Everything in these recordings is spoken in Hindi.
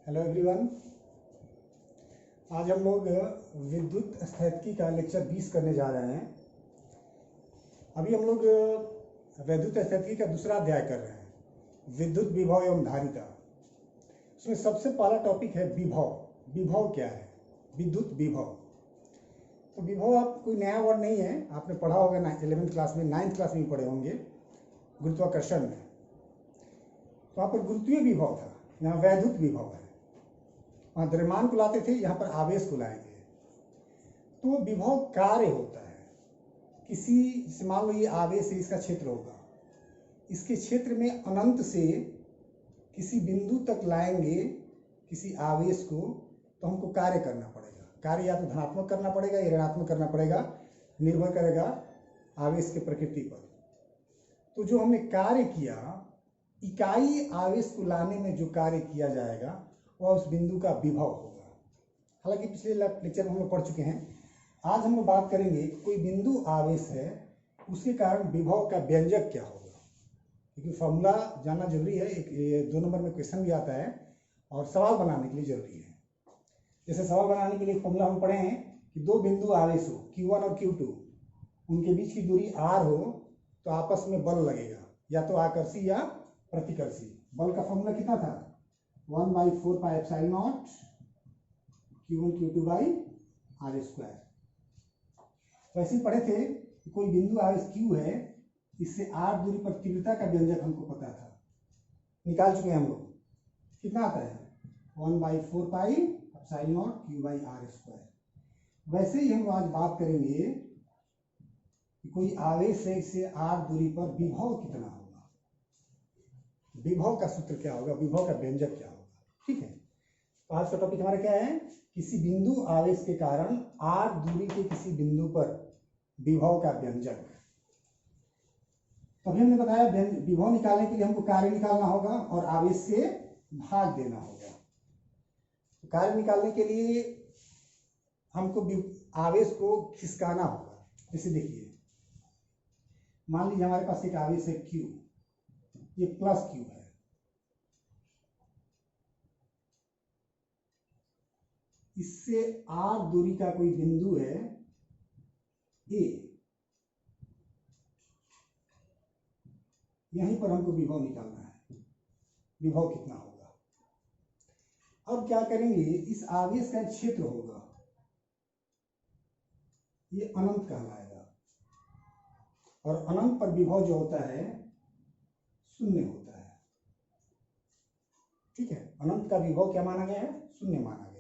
Hello everyone. आज हम लोग विद्युत स्थैतिकी का लेक्चर 20 करने जा रहे हैं। अभी हम लोग विद्युत स्थैतिकी का दूसरा अध्याय कर रहे हैं, विद्युत विभव एवं धारिता। उसमें सबसे पहला टॉपिक है विभव। विभव क्या है? विद्युत विभव। तो विभव आप कोई नया वर्ड नहीं है, आपने पढ़ा होगा ना 11th क्लास में, 9th क्लास में पढ़े होंगे गुरुत्वाकर्षण में। तो वहाँ पर गुरुत्वीय विभव था, यहाँ वैद्युत विभव है। वहाँ द्रव्यमान को लाते थे, यहाँ पर आवेश को लाएंगे। तो विभव कार्य होता है किसी, मान लो ये आवेश है, इसका क्षेत्र होगा, इसके क्षेत्र में अनंत से किसी बिंदु तक लाएंगे किसी आवेश को, तो हमको कार्य करना पड़ेगा। कार्य या तो धनात्मक करना पड़ेगा या ऋणात्मक करना पड़ेगा, निर्भर करेगा आवेश की प्रकृति पर। तो जो हमने कार्य किया, इकाई आवेश को लाने में जो कार्य किया जाएगा वह उस बिंदु का विभव होगा। हालांकि पिछले लेक्चर में हम लोग पढ़ चुके हैं। आज हम लोग बात करेंगे कोई बिंदु आवेश है, उसके कारण विभव का व्यंजक क्या होगा, क्योंकि फॉर्मूला जानना जरूरी है। एक 2 नंबर में क्वेश्चन भी आता है और सवाल बनाने के लिए जरूरी है। जैसे सवाल बनाने के लिए फॉर्मूला हम पढ़े हैं कि 2 बिंदु आवेश हो, Q1 और Q2, उनके बीच की दूरी R हो, तो आपस में बल लगेगा, या तो आकर्षी या प्रतिकर्षी। बल का फॉर्मूला कितना था? 1/4 pi epsilon not Q1 Q2 by R square. वैसे ही पढ़े थे कि कोई बिंदु आवेश Q है, इससे R दूरी पर तीव्रता का व्यंजक हमको पता था, निकाल चुके हैं हम लोग। कितना आता है? 1/4 pi epsilon not Q by R square. वैसे ही हम आज बात करेंगे कि कोई आवेश है, इससे R दूरी पर विभव कितना होगा, विभव का सूत्र क्या होगा, विभव का व्यंजक क्या होगा। ठीक है, तो आज का टॉपिक हमारा क्या है? किसी बिंदु आवेश के कारण R दूरी के किसी बिंदु पर विभव का व्यंजक। तभी हमने बताया विभव निकालने के लिए हमको कार्य निकालना होगा और आवेश से भाग देना होगा। तो कार्य निकालने के लिए हमको आवेश को खिसकाना होगा। जैसे देखिए, मान लीजिए हमारे पास एक आवेश है Q, ये प्लस Q है। इससे R दूरी का कोई बिंदु है A, यहीं पर हमको विभव निकालना है। विभव कितना होगा? अब क्या करेंगे, इस आवेश का क्षेत्र होगा, ये अनंत कहलाएगा, और अनंत पर विभव जो होता है 0 होता है। ठीक है, अनंत का विभव क्या माना गया है? 0 माना गया है।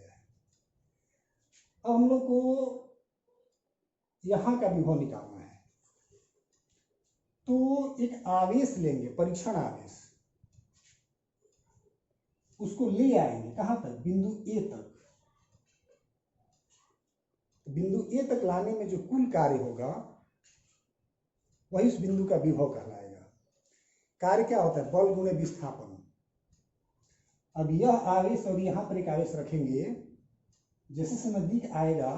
अब हम लोग को यहां का विभव निकालना है, तो एक आवेश लेंगे, परीक्षण आवेश, उसको ले आएंगे कहां तक? बिंदु A तक। बिंदु A तक लाने में जो कुल कार्य होगा वही उस बिंदु का विभव कहलाएगा। कार्य क्या होता है? बल गुणे विस्थापन। अब यह आवेश और यहां पर एक आवेश रखेंगे, जैसे से नजदीक आएगा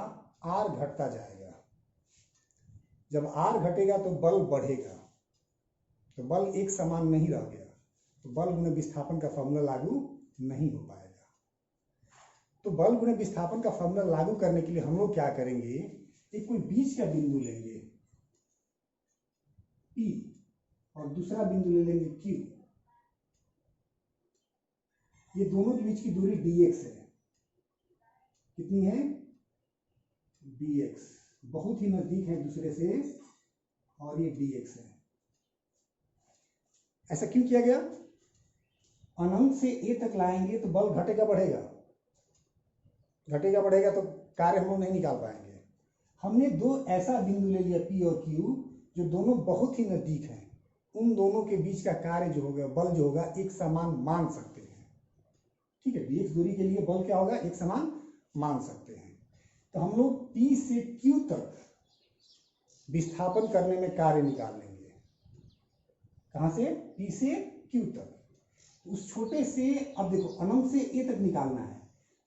R घटता जाएगा। जब R घटेगा तो बल बढ़ेगा, तो बल एक समान नहीं रह गया, तो बल गुणे विस्थापन का फॉर्मूला लागू नहीं हो पाएगा। तो बल गुणे विस्थापन का फॉर्मूला लागू करने के लिए हम लोग क्या करेंगे, एक कोई बीच का बिंदु लेंगे P, और दूसरा बिंदु ले लेंगे Q। ये दोनों के बीच की दूरी dx है। कितनी है? dx, बहुत ही नजदीक है दूसरे से, और ये dx है। ऐसा क्यों किया गया? अनंत से A तक लाएंगे तो बल घटेगा बढ़ेगा, घटेगा बढ़ेगा, तो कार्य हम लोग नहीं निकाल पाएंगे। हमने 2 ऐसा बिंदु ले लिया P और Q जो दोनों बहुत ही नजदीक हैं। उन दोनों के बीच का कार्य जो होगा, बल जो होगा, एक समान मान सकते हैं। ठीक है, dx दूरी के लिए बल क्या होगा? एक समान मान सकते हैं। तो हम लोग P से Q तक विस्थापन करने में कार्य निकाल लेंगे। कहां से? P से Q तक। उस छोटे से, अब देखो अनंत से A तक निकालना है,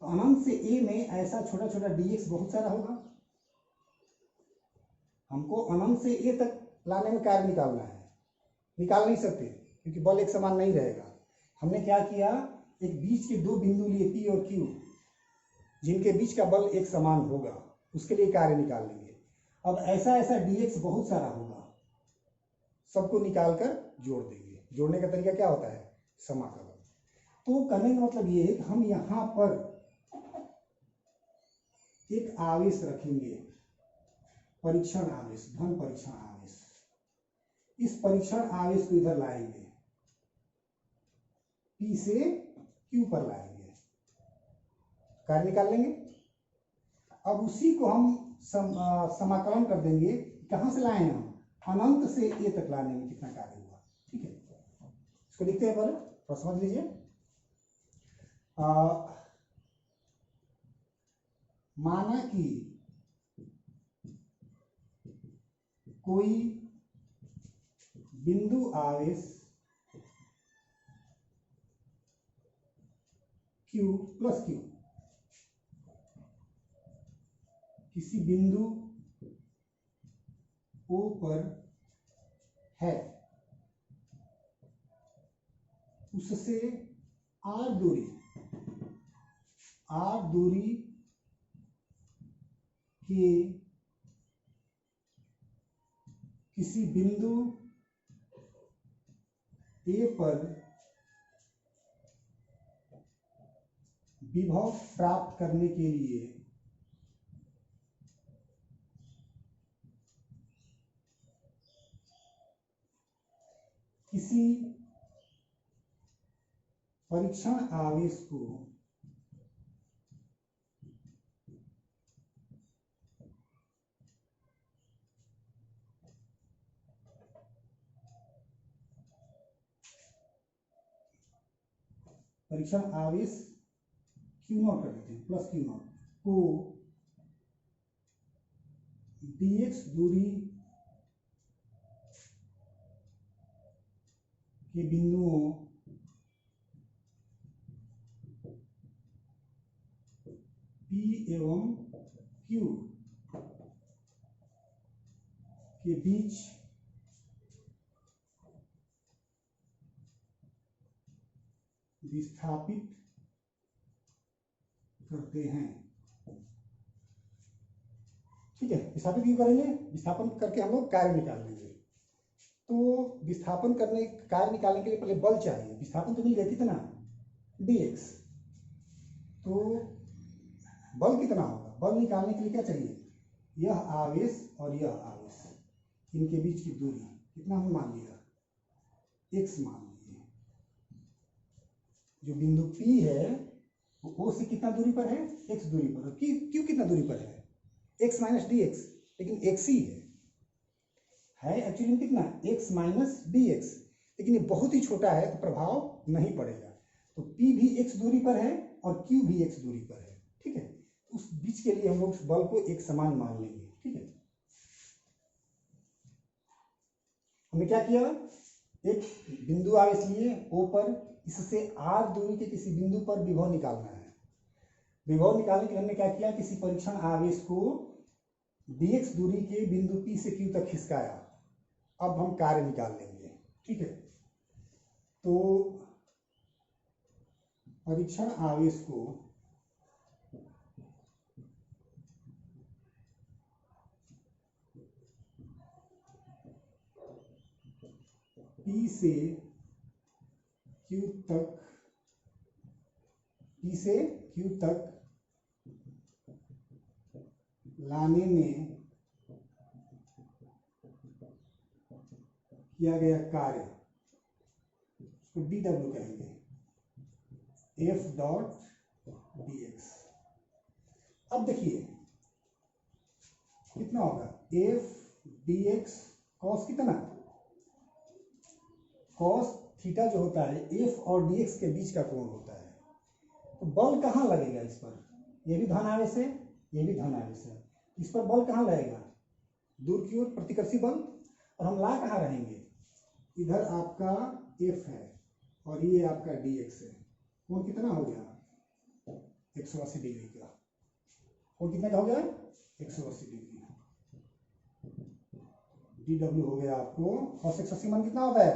तो अनंत से A में ऐसा छोटा छोटा dx बहुत सारा होगा। हमको अनंत से A तक लाने में कार्य निकालना है, निकाल नहीं सकते क्योंकि बल एक समान नहीं रहेगा। हमने क्या किया, एक बीच के दो बिंदु लिए P और Q, जिनके बीच का बल एक समान होगा, उसके लिए कार्य निकाल लेंगे। अब ऐसा ऐसा dx बहुत सारा होगा, सबको निकाल कर जोड़ देंगे। जोड़ने का तरीका क्या होता है? समाकलन। तो कहने का मतलब ये है कि हम यहाँ पर एक आवेश रखेंगे, परीक्षण आवेश, धन परीक्षण आवेश। इस परीक्षण आवेश को इधर लाएंगे, P से Q पर लाएंगे, कार्य निकाल लेंगे। अब उसी को हम समाकलन कर देंगे। कहां से लाए हम? अनंत से A तक लाने में कितना कार्य हुआ। ठीक है, इसको लिखते हैं, पहले थोड़ा समझ लीजिए। माना कि कोई बिंदु आवेश Q प्लस Q किसी बिंदु O पर है, उससे R दूरी के किसी बिंदु A पर विभव प्राप्त करने के लिए किसी परीक्षण आवेश को परीक्षण आवेश Q0 कर देते हैं, प्लस Q0 को dx दूरी के बिंदुओं P एवं Q के बीच विस्थापित करते हैं। ठीक है, विस्थापित क्यों करेंगे? विस्थापन करके हम लोग कार्य निकाल लेंगे। तो विस्थापन करने कार्य निकालने के लिए पहले बल चाहिए। विस्थापन तो मिल गया कितना? dx। तो बल कितना होगा? बल निकालने के लिए क्या चाहिए? यह आवेश और यह आवेश, इनके बीच की दूरी कितना हम मान लिया? x मान लीजिए। जो बिंदु P है वो O से कितना दूरी पर है? x दूरी पर। और Q कितना दूरी पर है? x माइनस dx, लेकिन x ही है एक्चुअली में कितना? x माइनस dx, लेकिन ये बहुत ही छोटा है तो प्रभाव नहीं पड़ेगा। तो P भी x दूरी पर है और Q भी x दूरी पर है। ठीक है, उस बीच के लिए हम लोग उस बल को एक समान मान लेंगे। ठीक है, हमने क्या किया? एक बिंदु आवेश लिए O पर, इससे R दूरी के किसी बिंदु पर विभव निकालना है। विभव निकालने के लिए हमने क्या किया? किसी परीक्षण आवेश को dx दूरी के बिंदु P से Q तक खिसकाया। अब हम कार्य निकाल लेंगे। ठीक है, तो परीक्षण आवेश को P से Q तक लाने में किया गया कार्य, उसको dw कहेंगे, F डॉट dx। अब देखिए कितना होगा? F dx cos कितना? cos थीटा जो होता है F और dx के बीच का कोण होता है। तो बल कहाँ लगेगा इस पर? ये भी धन आवेश है, ये भी धन आवेश है। इस पर बल कहाँ लगेगा? दूर की ओर प्रतिकर्षी बल। और हम ला कहाँ रहेंगे? इधर आपका F है और ये आपका dx है। कोण कितना हो गया? 180 डिग्री का। कोण कितना का हो गया? 180 डिग्री। dw हो गया आपको cos 180 मान कितना होता है?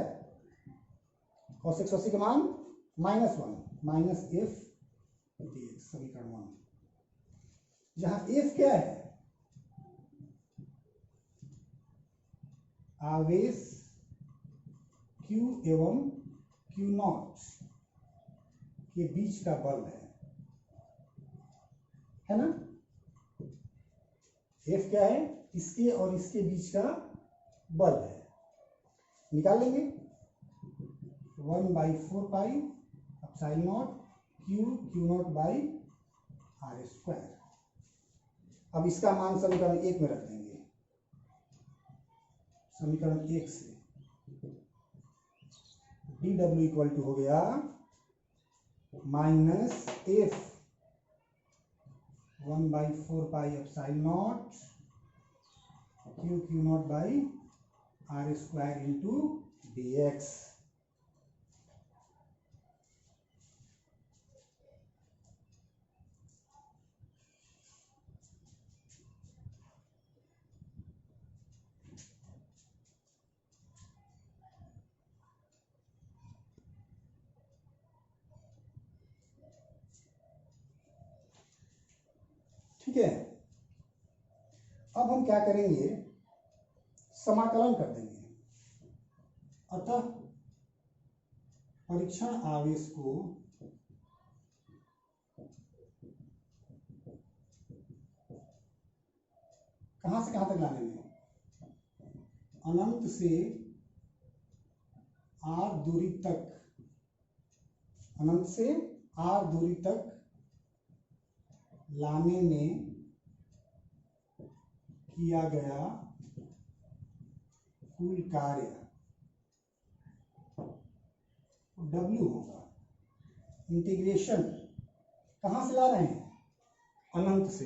cos 180 का मान -1। माइनस एफ डी एक्स, समीकरण 1, जहां एफ क्या है, आवेश Q एवं Q नॉट के बीच का बल है ना। F क्या है, इसके और इसके बीच का बल है, निकाल लेंगे 1/4 pi epsilon not Q not by R square. अब इसका मान समीकरण 1 में रख देंगे, समीकरण 1 से dw इक्वल टू हो गया minus F 1/4 pi epsilon not Q not by R square into D X. ठीक है, अब हम क्या करेंगे, समाकलन कर देंगे। अतः परीक्षण आवेश को कहां से कहां तक लाने में, अनंत से आर दूरी तक, अनंत से आर दूरी तक लाने में किया गया कुल कार्य W होगा। इंटीग्रेशन कहां से ला रहे हैं, अनंत से,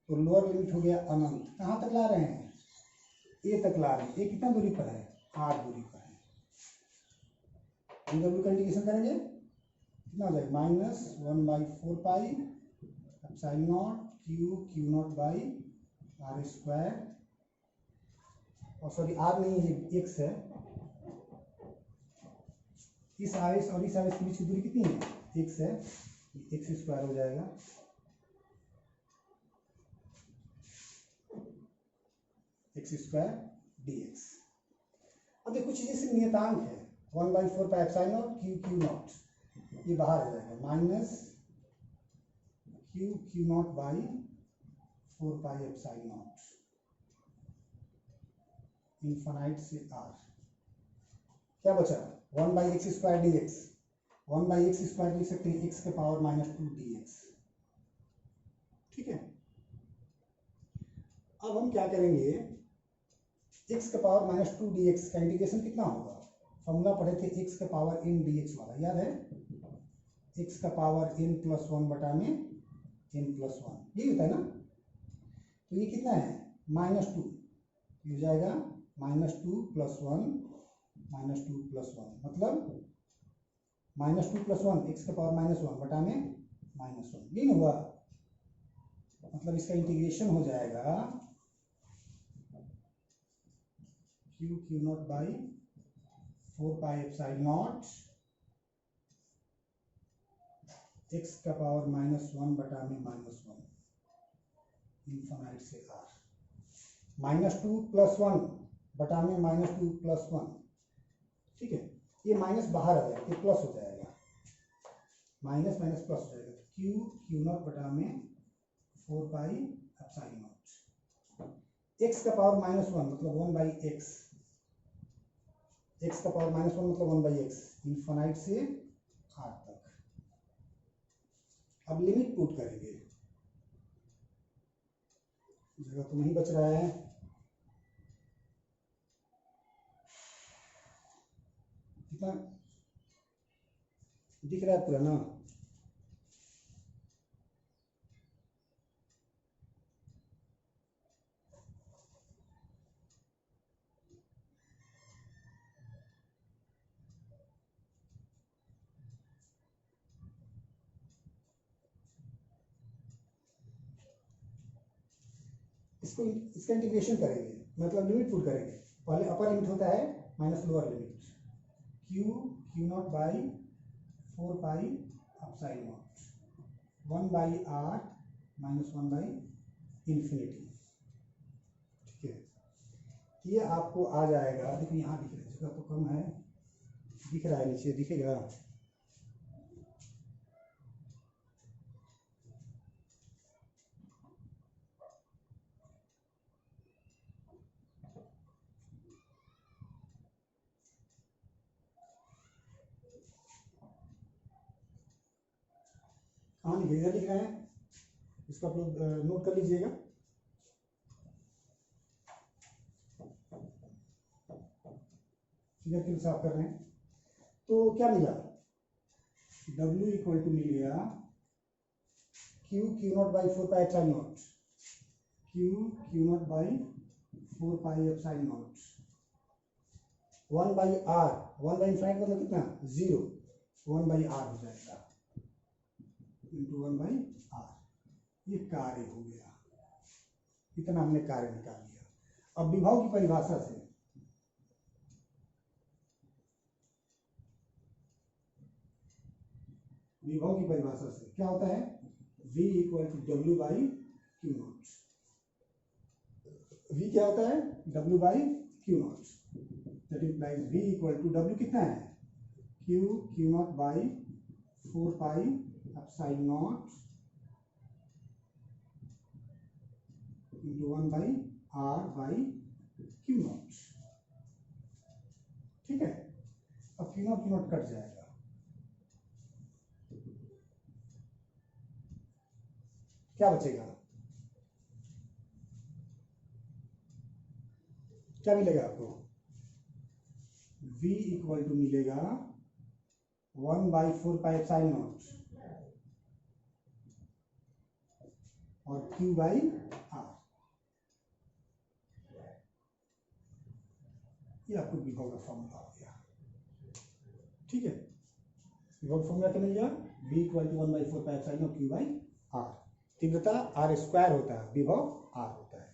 तो लोअर लिमिट हो गया अनंत, कहां तक ला रहे हैं, ए तक ला रहे हैं। ए कितना दूरी पर है, आर दूरी पर है। W का इंटीग्रेशन करेंगे कितना हो जाएगा, minus 1/4 pi epsilon not Q not by R square, और सॉरी आर नहीं है, एक्स है। इस आवेश और इस आवेश के बीच की दूरी कितनी है, एक्स है, एक्स स्क्वायर हो जाएगा, एक्स स्क्वायर डी एक्स। अब देखो कुछ जैसे नियतांक है, 1/4 pi epsilon not Q not, ये बाहर आ जाएगा, minus Q not by 4 pi epsilon not, infinite से आर, क्या बचा 1/x square D x, 1/x square लिख सकते हैं x के पावर -2 dx। ठीक है, अब हम क्या करेंगे, x के पावर -2 dx का इंटीग्रेशन कितना होगा, फॉर्मूला पढ़े थे x के पावर n dx वाला, याद है, x का पावर n+1 बटा में n+1, यही होता है ना। तो ये कितना है, -2, ये हो जाएगा -2 + 1 -2 + 1, मतलब -2 + 1 x के पावर -1 बटा में -1, नहीं हुआ, मतलब इसका इंटीग्रेशन हो जाएगा Q not by 4 pi epsilon not x का पावर -1 बटा में -1, इनफाइनाइट से r, -2 + 1 बटा में -2 + 1। ठीक है, ये माइनस बाहर आ जाएगा, ये प्लस हो जाएगा, माइनस माइनस प्लस हो जाएगा, Q नॉट बटा में 4 पाई एप्सिलॉन नॉट, x का पावर -1 मतलब 1/x, x का पावर -1 मतलब 1/x, इनफाइनाइट से r तक। अब लिमिट पुट करेंगे, जगह तो नहीं बच रहा है, कितना दिख रहा है पूरा ना, इसका इंटीग्रेशन करेंगे, मतलब लिमिट पुट करेंगे। पहले अपर लिमिट होता है minus lower limit, Q not by 4 pi upside naught 1/r minus 1/इंफिनिटी। ठीक है, ये आपको आ जाएगा। देखिए यहाँ दिख रहा है, जगह तो कम है, दिख रहा है, नीचे दिखेगा। कहाँ लिखेगा, लिख रहे हैं, इसको आप लोग नोट कर लीजिएगा। फिगर क्यों साफ कर रहे हैं, तो क्या मिला, W इक्वल टू मिल गया Q not by 4 pi epsilon not, Q not by 4 pi epsilon not 1/r, 1/इंफिनिटी मतलब कितना, 0, 1/r हो जाएगा इंटू 1/r। ये कार्य हो गया, इतना हमने कार्य निकाल लिया। अब विभव की परिभाषा से, विभव की परिभाषा से क्या होता है, V equal to W by Q not. V क्या होता है, W by Q not, that implies V equal to W कितना है, Q not by 4 pi epsilon not into 1/r by Q not. ठीक है, अब क्यू नॉट कट जाएगा, क्या बचेगा, क्या मिलेगा आपको, V इक्वल टू मिलेगा 1/4 पाई एप्सिलॉन नॉट और Q बाई R। ये आपको विभव का फॉर्मूला हो गया। ठीक है, विभव फॉर्मूला क्या मिल गया, V equal to 1/4 pi epsilon not Q by R। तीव्रता r² होता है, विभव r होता है।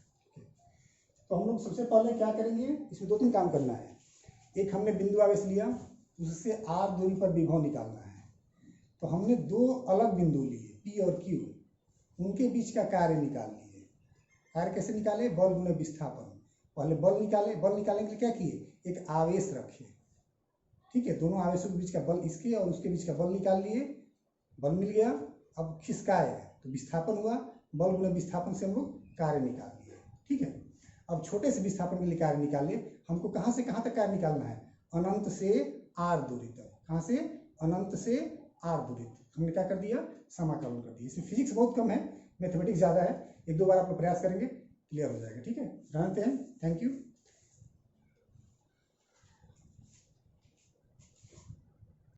तो हम लोग सबसे पहले क्या करेंगे, इसमें 2-3 काम करना है। एक हमने बिंदु आवेश लिया, उससे r दूरी पर विभव निकालना है। तो हमने 2 अलग बिंदु लिए P और Q, उनके बीच का कार्य निकाल लिए। कार्य कैसे निकाले, बल गुणे विस्थापन। पहले बल निकाले, बल निकालने के लिए क्या किए, एक आवेश रखे। ठीक है, दोनों आवेशों के बीच का बल, इसके और उसके बीच का बल निकाल लिए, बल मिल गया। अब खिसकाए तो विस्थापन हुआ, बल गुणे विस्थापन से हम लोग कार्य निकाल लिए। ठीक है, अब छोटे से विस्थापन के लिए कार्य निकाले। हमको कहाँ से कहाँ तक कार्य निकालना है, अनंत से r दूरी तक। कहाँ से, अनंत से r दूरी तक। हमने क्या कर दिया, समाकलन कर दिया। इसमें फिजिक्स बहुत कम है, मैथमेटिक्स ज़्यादा है। 1-2 बार आप लोग प्रयास करेंगे, क्लियर हो जाएगा। ठीक है, जानते हैं, थैंक यू।